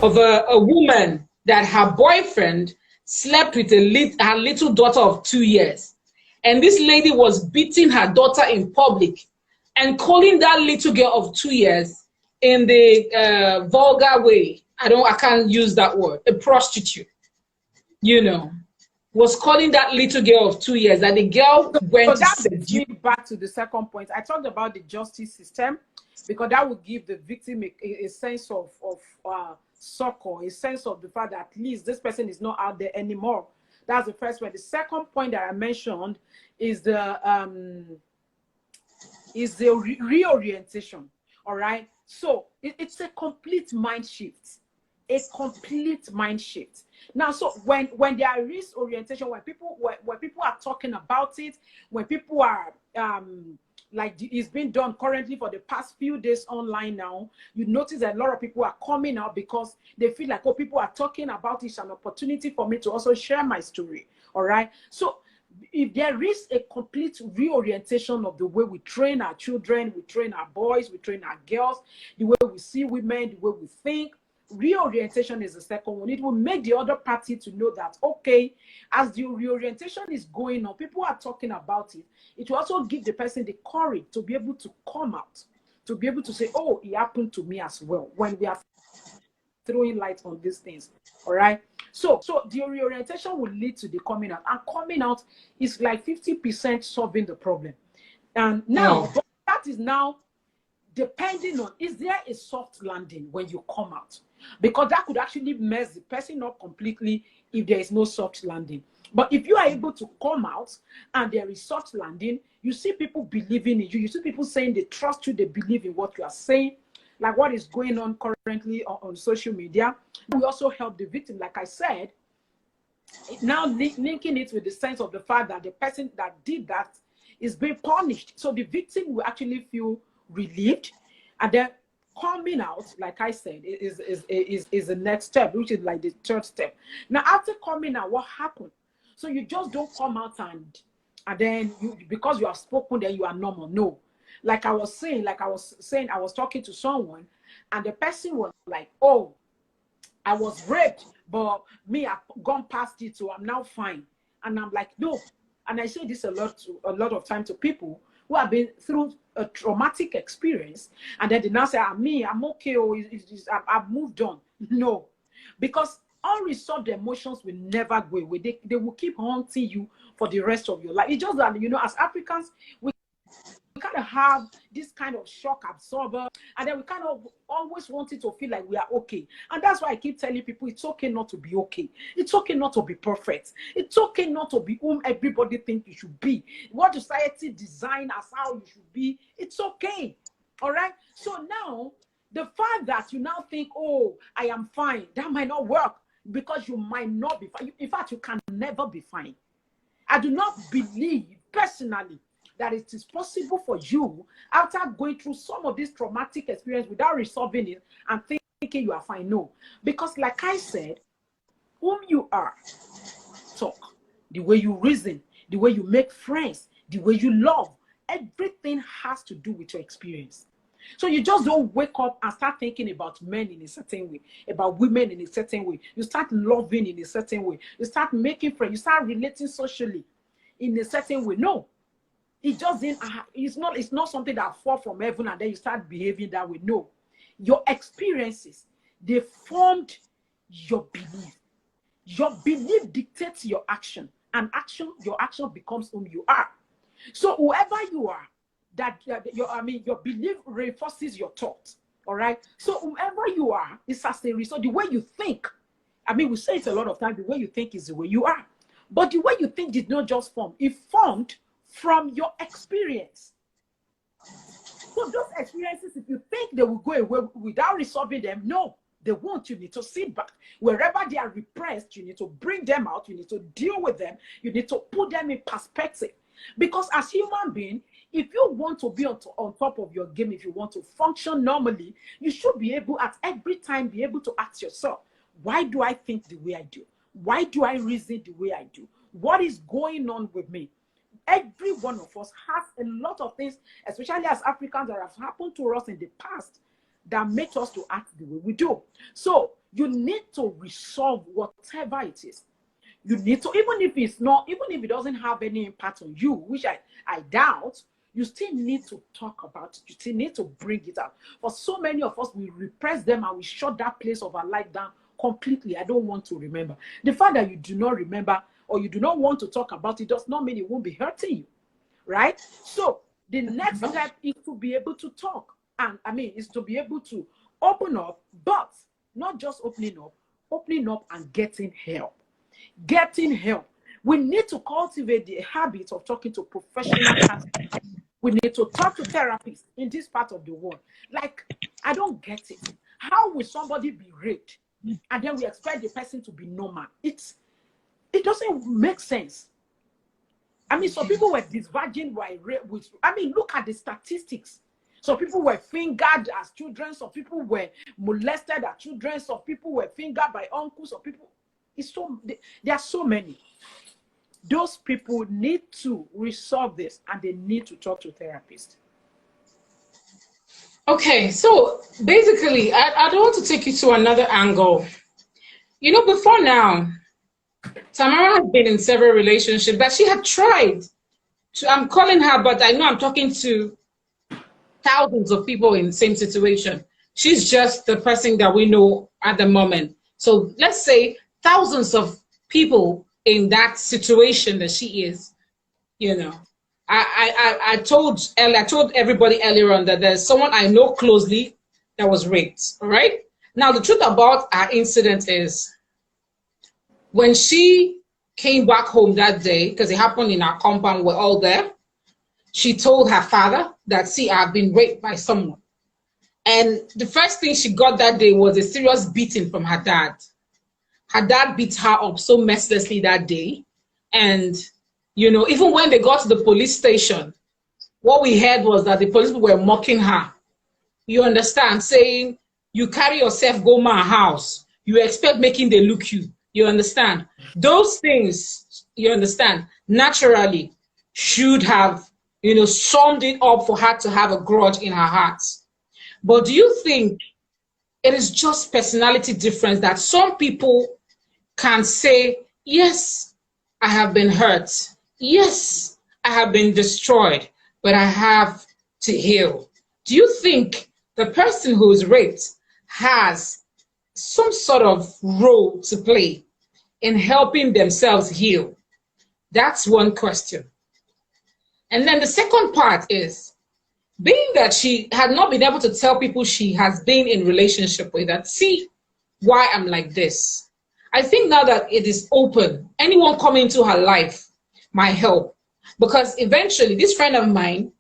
of a woman that her boyfriend slept with her little daughter of 2 years. And this lady was beating her daughter in public and calling that little girl of 2 years in the vulgar way. I can't use that word. A prostitute, you know, was calling that little girl of 2 years that the girl went to seduce. Back to the second point. I talked about the justice system because that would give the victim a sense of succor, a sense of the fact that at least this person is not out there anymore. That's the first one. The second point that I mentioned is the reorientation. All right. So it's a complete mind shift. A complete mind shift. Now, so when there is orientation, when people are talking about it, when people are like it's been done currently for the past few days online now, you notice that a lot of people are coming out because they feel like, oh, people are talking about it. It's an opportunity for me to also share my story. All right. So if there is a complete reorientation of the way we train our children, we train our boys, we train our girls, the way we see women, the way we think, reorientation is the second one. It will make the other party to know that, okay, as the reorientation is going on, people are talking about it. It will also give the person the courage to be able to come out, to be able to say, oh, it happened to me as well, when we are throwing light on these things. All right. So the reorientation will lead to the coming out, and coming out is like 50% solving the problem. And now that is now depending on, is there a soft landing when you come out? Because that could actually mess the person up completely if there is no soft landing. But if you are able to come out and there is soft landing, you see people believing in you. You see people saying they trust you, they believe in what you are saying, like what is going on currently on social media. We also help the victim, like I said, now linking it with the sense of the fact that the person that did that is being punished. So the victim will actually feel relieved, and then coming out, like I said, is the next step, which is like the third step. Now, after coming out, what happened? So you just don't come out and then you, because you have spoken, then you are normal. No, like I was saying, I was talking to someone, and the person was like, "Oh, I was raped, but me, I've gone past it, so I'm now fine." And I'm like, "No," and I say this a lot of time to people who have been through a traumatic experience, and then they now say, I'm okay, or I've moved on. No, because unresolved emotions will never go away. They will keep haunting you for the rest of your life. It's just that, you know, as Africans, we kind of have this kind of shock absorber, and then we kind of always want it to feel like we are okay. And that's why I keep telling people it's okay not to be okay. It's okay not to be perfect. It's okay not to be whom everybody thinks you should be. What society designed as how you should be, it's okay. All right? So now, the fact that you now think, oh, I am fine, that might not work, because you might not be fine. In fact, you can never be fine. I do not believe, personally, that it is possible for you, after going through some of this traumatic experience without resolving it and thinking you are fine. No, because like I said, whom you are, talk, the way you reason, the way you make friends, the way you love, everything has to do with your experience. So you just don't wake up and start thinking about men in a certain way, about women in a certain way. You start loving in a certain way. You start making friends. You start relating socially in a certain way. No. It just didn't, it's not something that falls from heaven and then you start behaving that way. No. Your experiences, they formed your belief. Your belief dictates your action, and your action becomes whom you are. So whoever you are, your belief reinforces your thoughts. All right. So whoever you are is as a result, the way you think. I mean, we say it a lot of times, the way you think is the way you are. But the way you think did not just form, it formed from your experience. So those experiences, if you think they will go away without resolving them, no, they won't. You need to sit back. Wherever they are repressed, you need to bring them out. You need to deal with them. You need to put them in perspective. Because as human beings, if you want to be on top of your game, if you want to function normally, you should be able at every time be able to ask yourself, why do I think the way I do? Why do I reason the way I do? What is going on with me? Every one of us has a lot of things, especially as Africans, that have happened to us in the past that make us to act the way we do. So You need to resolve whatever it is. You need to, even if it doesn't have any impact on you, which I doubt, you still need to talk about it. You still need to bring it out. For so many of us, we repress them and we shut that place of our life down completely. I don't want to remember. The fact that you do not remember or you do not want to talk about it does not mean it won't be hurting you, right? So the next step is to be able to talk. And is to be able to open up, but not just opening up and getting help. Getting help. We need to cultivate the habit of talking to professional counselors. We need to talk to therapists in this part of the world. Like, I don't get it. How will somebody be raped and then we expect the person to be normal? It doesn't make sense. Some people were disvirgin by rape. Look at the statistics. Some people were fingered as children. Some people were molested as children. Some people were fingered by uncles. Some people, there are so many. Those people need to resolve this and they need to talk to therapists. Okay, so basically, I don't want to take you to another angle. Before now, Tamara has been in several relationships that she had tried to, I'm calling her, but I know I'm talking to thousands of people in the same situation. She's just the person that we know at the moment. So let's say thousands of people in that situation that she is, I told everybody earlier on that there's someone I know closely that was raped. All right. Now, the truth about our incident is when she came back home that day, because it happened in our compound, we're all there, she told her father that, see, I've been raped by someone. And the first thing she got that day was a serious beating from her dad. Her dad beat her up so mercilessly that day. And, even when they got to the police station, what we heard was that the police were mocking her. You understand? Saying, you carry yourself, go my house. You expect making they look you. You understand? Those things, you understand, naturally should have, summed it up for her to have a grudge in her heart. But do you think it is just personality difference that some people can say, yes, I have been hurt. Yes, I have been destroyed, but I have to heal. Do you think the person who is raped has some sort of role to play in helping themselves heal? That's one question. And then the second part is, being that she had not been able to tell people she has been in relationship with, that see why I'm like this. I think now that it is open, anyone coming into her life might help, because eventually this friend of mine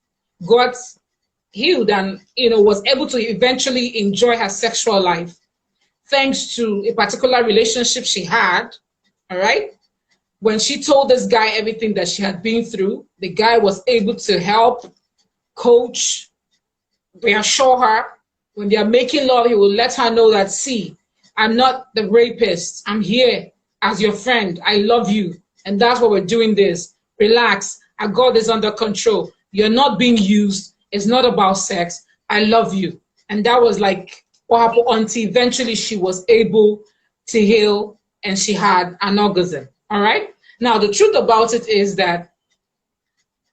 got healed and was able to eventually enjoy her sexual life thanks to a particular relationship she had. All right. When she told this guy everything that she had been through, the guy was able to help, coach, reassure her. When they are making love, he will let her know that, see, I'm not the rapist. I'm here as your friend. I love you. And that's why we're doing this. Relax. I got this under control. You're not being used. It's not about sex. I love you. And that was like what happened until eventually she was able to heal and she had an orgasm. All right. Now, the truth about it is that,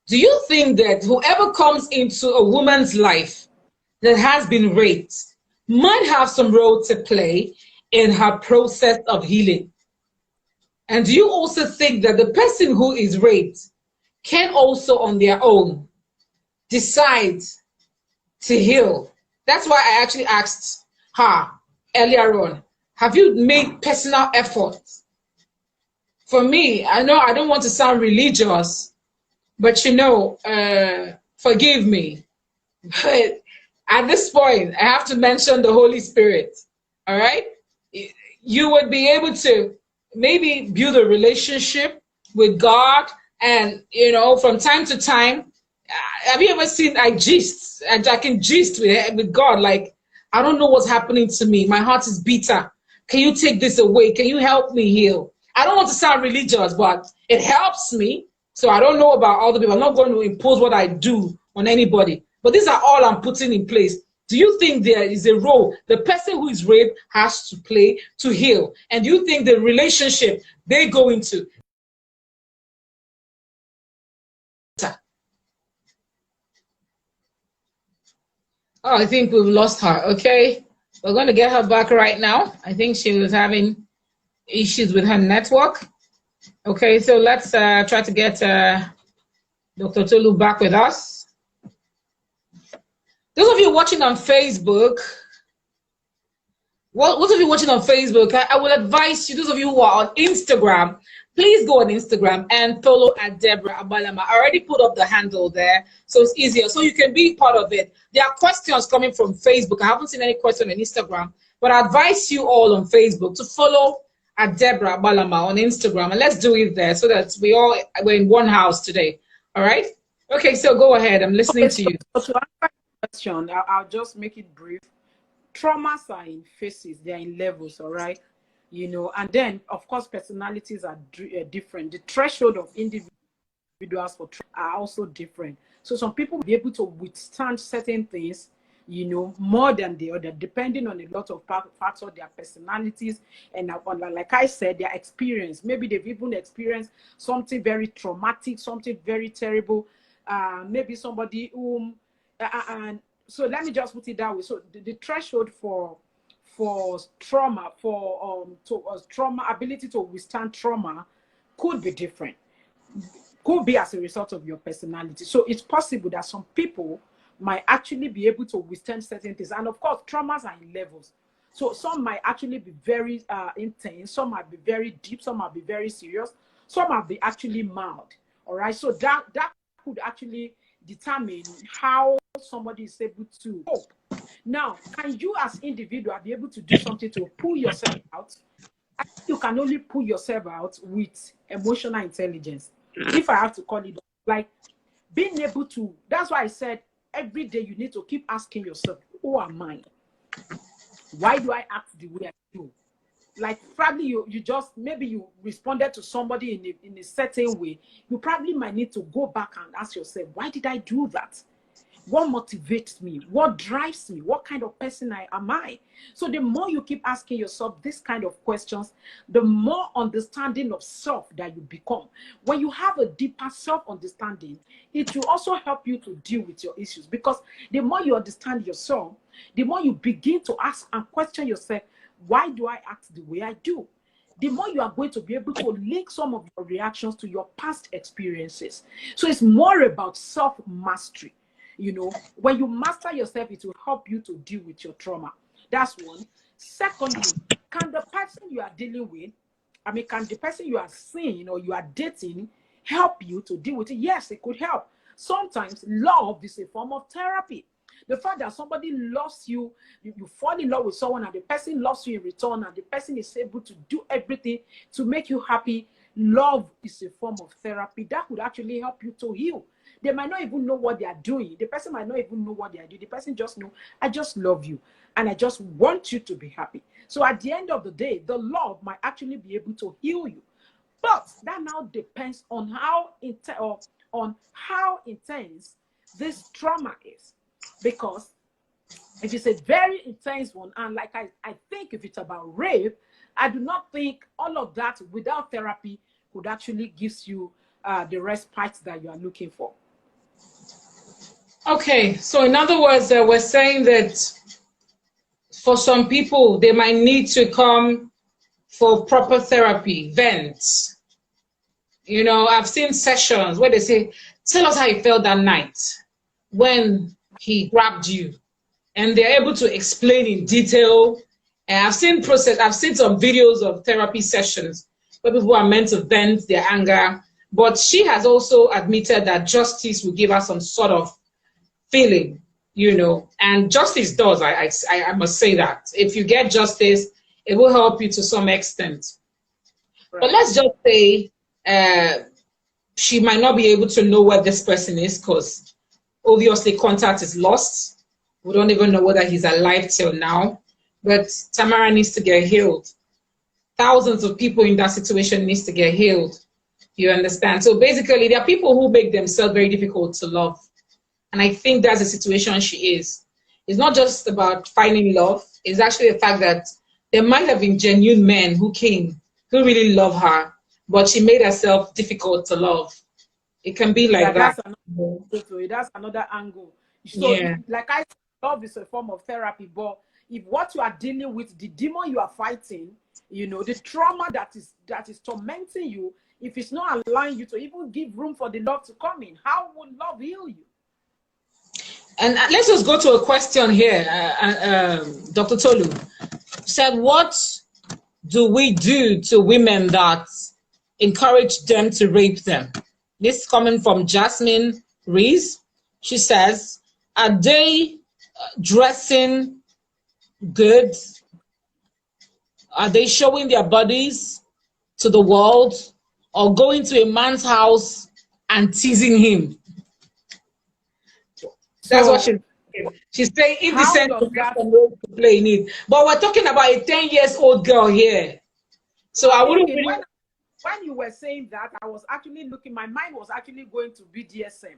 do you think that whoever comes into a woman's life that has been raped might have some role to play in her process of healing? And do you also think that the person who is raped can also on their own decide to heal? That's why I actually asked her earlier on, have you made personal efforts? For me, I know I don't want to sound religious, but forgive me. But at this point, I have to mention the Holy Spirit. All right? You would be able to maybe build a relationship with God, and from time to time, have you ever seen I can gist with God, like, I don't know what's happening to me. My heart is bitter. Can you take this away? Can you help me heal? I don't want to sound religious, but it helps me. So I don't know about other people. I'm not going to impose what I do on anybody. But these are all I'm putting in place Do you think there is a role the person who is raped has to play to heal? And do you think the relationship they go into? Oh, I think we've lost her. Okay. We're going to get her back right now. I think she was having issues with her network. Okay, so let's try to get Dr. Tolu back with us. Those of you watching on Facebook, those of you watching on Facebook, I will advise you, those of you who are on Instagram, please go on Instagram and follow at Deborah Abalama. I already put up the handle there, so it's easier. So you can be part of it. There are questions coming from Facebook. I haven't seen any question on Instagram, but I advise you all on Facebook to follow at Deborah Abalama on Instagram, and let's do it there so that we're in one house today. All right? Okay, so go ahead. I'm listening to you. So to answer the question, I'll just make it brief. Traumas are in phases, they're in levels, all right? You know, and then, of course, personalities are different. The threshold of individuals for trauma are also different. So some people will be able to withstand certain things, you know, more than the other, depending on a lot of parts of their personalities and, like I said, their experience. Maybe they've even experienced something very traumatic, something very terrible. Maybe somebody whom, and so let me just put it that way. So the threshold for trauma, trauma, ability to withstand trauma could be different, could be as a result of your personality. So it's possible that some people might actually be able to withstand certain things. And of course, traumas are in levels. So some might actually be very intense, some might be very deep, some might be very serious, some might be actually mild. All right. So that could actually determine how somebody is able to cope. Now, can you as individual be able to do something to pull yourself out? I think you can only pull yourself out with emotional intelligence. If I have to call it, like being able to, that's why I said every day you need to keep asking yourself, who am I? Why do I act the way I do? Like probably you just, maybe you responded to somebody in a certain way. You probably might need to go back and ask yourself, why did I do that? What motivates me? What drives me? What kind of person am I? So the more you keep asking yourself this kind of questions, the more understanding of self that you become. When you have a deeper self-understanding, it will also help you to deal with your issues, because the more you understand yourself, the more you begin to ask and question yourself, why do I act the way I do? The more you are going to be able to link some of your reactions to your past experiences. So it's more about self-mastery. You know, when you master yourself, it will help you to deal with your trauma. That's one. Secondly, can the person you are dealing with, can the person you are seeing or you are dating help you to deal with it? Yes, it could help. Sometimes love is a form of therapy. The fact that somebody loves you, you fall in love with someone and the person loves you in return and the person is able to do everything to make you happy, love is a form of therapy that could actually help you to heal. They might not even know what they are doing. The person might not even know what they are doing. The person just know, I just love you and I just want you to be happy. So at the end of the day, the love might actually be able to heal you. But that now depends on how intense this trauma is. Because if it's a very intense one, and like I think if it's about rape, I do not think all of that without therapy could actually give you the respite that you are looking for. Okay, so in other words, we're saying that for some people, they might need to come for proper therapy, vents. You know, I've seen sessions where they say, tell us how you felt that night when he grabbed you. And they're able to explain in detail. And I've seen some videos of therapy sessions where people are meant to vent their anger. But she has also admitted that justice will give her some sort of feeling, you know, and justice does. I must say that. If you get justice, it will help you to some extent. Right. But let's just say she might not be able to know where this person is because obviously contact is lost. We don't even know whether he's alive till now. But Tamara needs to get healed. Thousands of people in that situation needs to get healed. You understand? So basically, there are people who make themselves very difficult to love. And I think that's the situation she is. It's not just about finding love. It's actually the fact that there might have been genuine men who came, who really love her, but she made herself difficult to love. It can be like that. That's another angle. So, Yeah. like I said, love is a form of therapy, but if what you are dealing with, the demon you are fighting, you know, the trauma that is tormenting you, if it's not allowing you to even give room for the love to come in, how will love heal you? And let's just go to a question here. Dr. Tolu said, what do we do to women that encourage them to rape them? This is coming from Jasmine Rees. She says, are they dressing good? Are they showing their bodies to the world, or going to a man's house and teasing him? That's what she's saying. Indecent role to play in it. But we're talking about a 10-year-old girl here. So I wouldn't really... When you were saying that, I was actually looking, my mind was actually going to BDSM.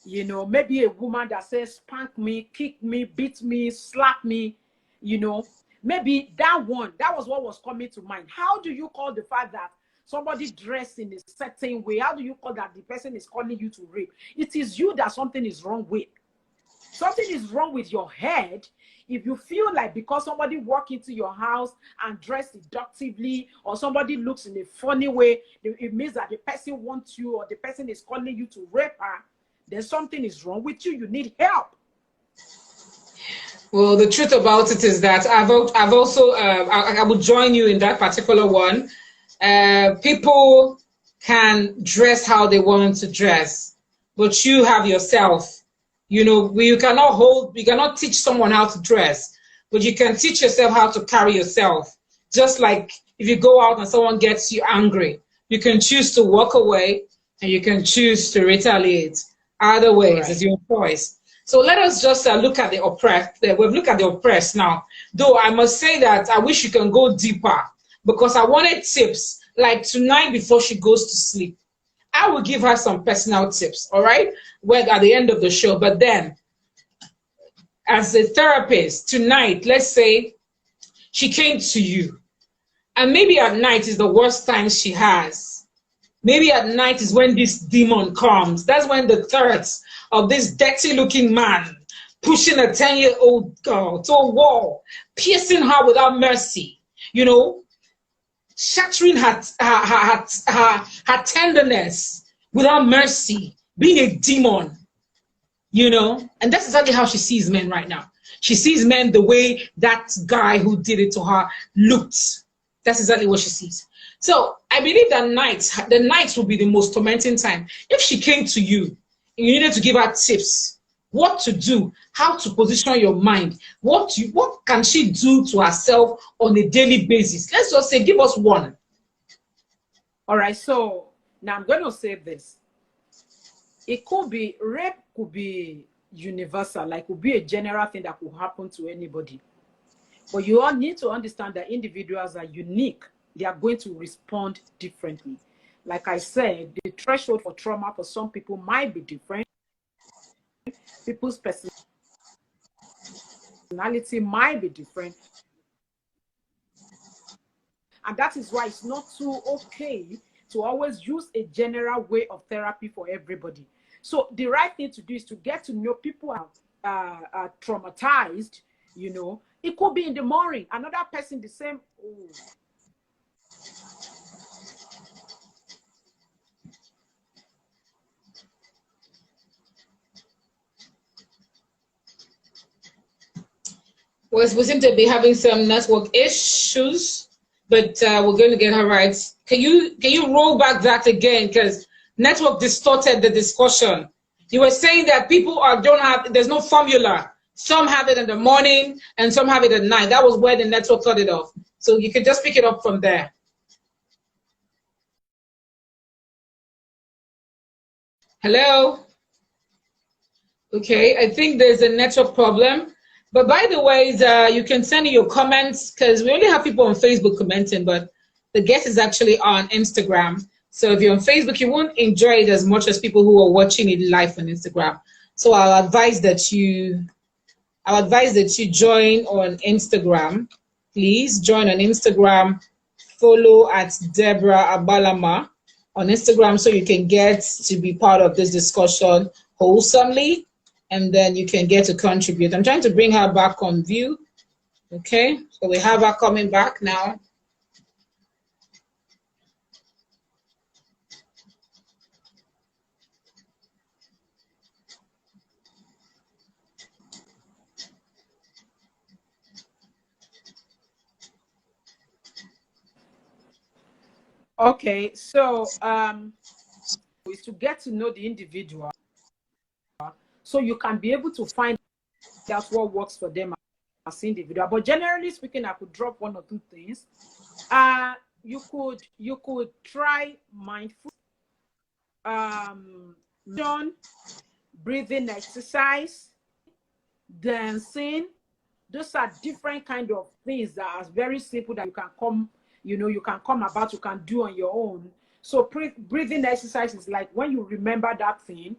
You know, maybe a woman that says, spank me, kick me, beat me, slap me, you know. Maybe that one, that was what was coming to mind. How do you call the fact that somebody dressed in a certain way? How do you call that the person is calling you to rape? It is you that something is wrong with. Something is wrong with your head if you feel like because somebody walk into your house and dress seductively, or somebody looks in a funny way, it means that the person wants you, or the person is calling you to rape her, then something is wrong with you. You need help. Well, the truth about it is that I've also, I would join you in that particular one. People can dress how they want to dress, but you have yourself. You know, you cannot teach someone how to dress, but you can teach yourself how to carry yourself. Just like if you go out and someone gets you angry, you can choose to walk away and you can choose to retaliate. Either ways, right. It's your choice. So let us just look at the oppressed. We've looked at the oppressed now. Though I must say that I wish you can go deeper, because I wanted tips like tonight before she goes to sleep. I will give her some personal tips, all right? Well, at the end of the show. But then, as a therapist, tonight, let's say she came to you, and maybe at night is the worst time she has. Maybe at night is when this demon comes. That's when the threats of this dirty-looking man pushing a 10-year-old girl to a wall, piercing her without mercy, you know, shattering her tenderness without mercy, being a demon, you know. And that's exactly how she sees men right now. She sees men the way that guy who did it to her looked. That's exactly what she sees. So I believe that the nights will be the most tormenting time. If she came to you and you needed to give her tips, what to do, how to position your mind, what can she do to herself on a daily basis? Let's just say, give us one. All right, so now I'm going to say this. It could be, rape could be universal, like could be a general thing that could happen to anybody. But you all need to understand that individuals are unique. They are going to respond differently. Like I said, the threshold for trauma for some people might be different. People's personality might be different. And that is why it's not too okay to always use a general way of therapy for everybody. So the right thing to do is to get to know people are traumatized, you know. It could be in the morning, another person the same. Oh. We seem to be having some network issues, but we're going to get her right. Can you roll back that again, because network distorted the discussion. You were saying that people there's no formula. Some have it in the morning and some have it at night. That was where the network cut it off. So you can just pick it up from there. Hello? Okay, I think there's a network problem. But by the way, you can send in your comments, because we only have people on Facebook commenting, but the guest is actually on Instagram. So if you're on Facebook, you won't enjoy it as much as people who are watching it live on Instagram. So I'll advise that you I would advise that you join on Instagram. Please join on Instagram. Follow at Deborah Abalama on Instagram so you can get to be part of this discussion wholesomely, and then you can get to contribute. I'm trying to bring her back on view. Okay, so we have her coming back now. Okay, so is to get to know the individual so you can be able to find out what works for them as individual. But generally speaking, I could drop one or two things. You could try mindful breathing exercise, dancing. Those are different kind of things that are very simple that you can come, you can come about, you can do on your own. So breathing exercise is like when you remember that thing,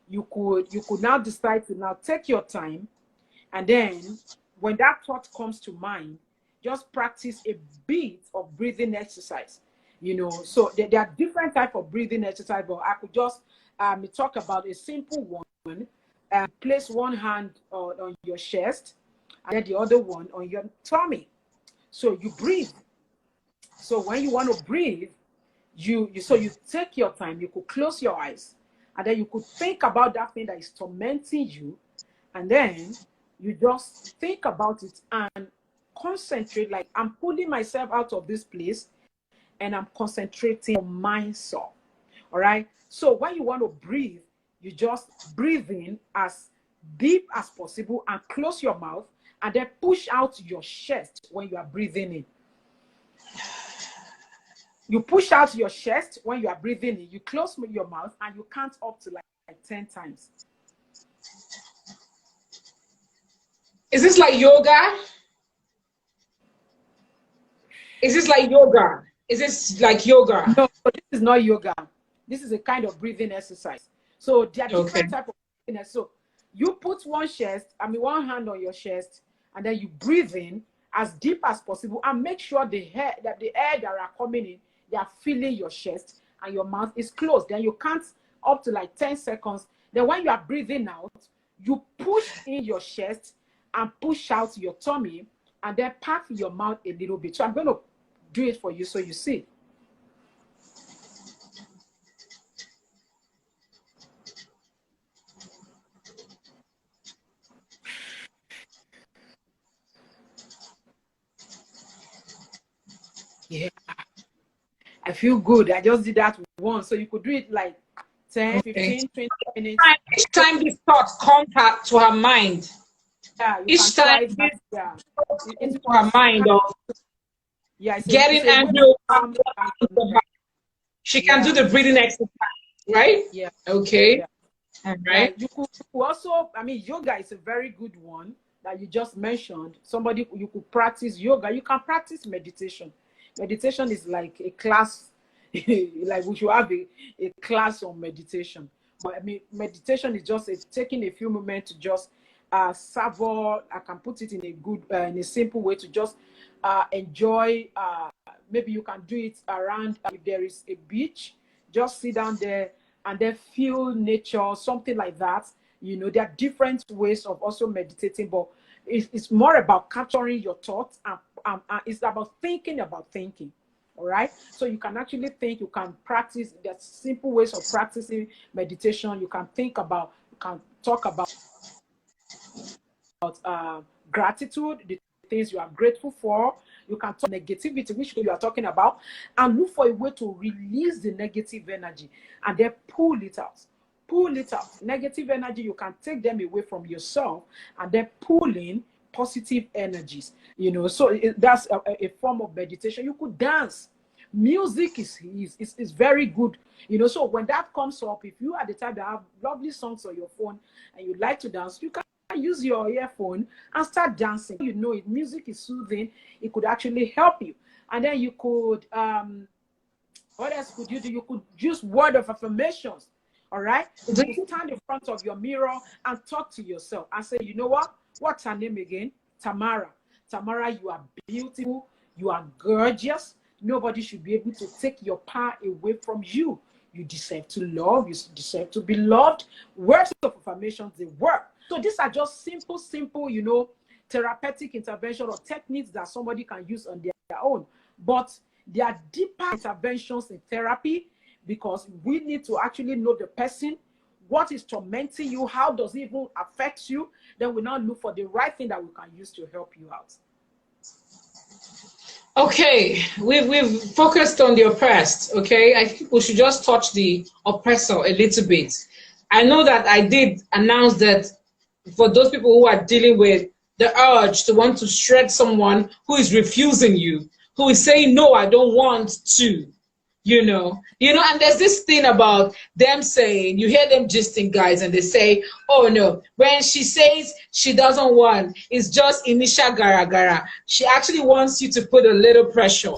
you could now decide to now take your time, and then when that thought comes to mind, just practice a bit of breathing exercise. So there are different types of breathing exercise, but I could just talk about a simple one. Place one hand on your chest and then the other one on your tummy. So you breathe. So when you want to breathe, you take your time. You could close your eyes, and then you could think about that thing that is tormenting you, and then you just think about it and concentrate. Like, I'm pulling myself out of this place, and I'm concentrating on myself. All right. So when you want to breathe, you just breathe in as deep as possible and close your mouth, and then push out your chest when you are breathing in. You push out your chest when you are breathing in. You close your mouth and you count up to like 10 times. Is this like yoga? Is this like yoga? Is this like yoga? No, this is not yoga. This is a kind of breathing exercise. So there are different types of breathing exercise. So you put one hand on your chest, and then you breathe in as deep as possible, and make sure the air that are coming in, they are filling your chest, and your mouth is closed. Then you count up to like 10 seconds. Then when you are breathing out, you push in your chest and push out your tummy, and then pack your mouth a little bit. So I'm going to do it for you so you see. Yeah, I feel good. I just did that once. So you could do it like 10, 15, 20 minutes. Each time this thought comes to her mind. Yeah, each time into her mind of getting angry, she can do the breathing exercise, right? Yeah. Okay. Yeah. All right. You could also, yoga is a very good one that you just mentioned. You could practice yoga. You can practice meditation. Meditation is like a class, like we should have a class on meditation. But meditation is just taking a few moments to just savor. I can put it in a simple way to just enjoy. Maybe you can do it around if there is a beach. Just sit down there and then feel nature, something like that. There are different ways of also meditating, but it's more about capturing your thoughts, and it's about thinking. All right. So you can actually think, you can practice. There's simple ways of practicing meditation. You can talk about gratitude, the things you are grateful for. You can talk negativity, which you are talking about, and look for a way to release the negative energy and then pull it out. Negative energy, you can take them away from yourself and then pull in positive energies. So that's a form of meditation. You could dance. Music is very good. So when that comes up, if you are the type that have lovely songs on your phone and you like to dance, you can use your earphone and start dancing. Music is soothing. It could actually help you. And then you could what else could you do? You could use word of affirmations. All right. You could stand in front of your mirror and talk to yourself and say, you know what? What's her name again? Tamara. Tamara, you are beautiful. You are gorgeous. Nobody should be able to take your power away from you. You deserve to love. You deserve to be loved. Words of affirmation, they work. So these are just simple, you know, therapeutic intervention or techniques that somebody can use on their own. But there are deeper interventions in therapy because we need to actually know the person, what is tormenting you, how does it even affect you. Then we now look for the right thing that we can use to help you out. Okay, we've focused on the oppressed. Okay, I think we should just touch the oppressor a little bit. I know that I did announce that for those people who are dealing with the urge to want to shred someone who is refusing you, who is saying, no, I don't want to, you know, and there's this thing about them saying, you hear them gisting, guys, and they say, oh no, when she says she doesn't want, it's just initial gara gara. She actually wants you to put a little pressure.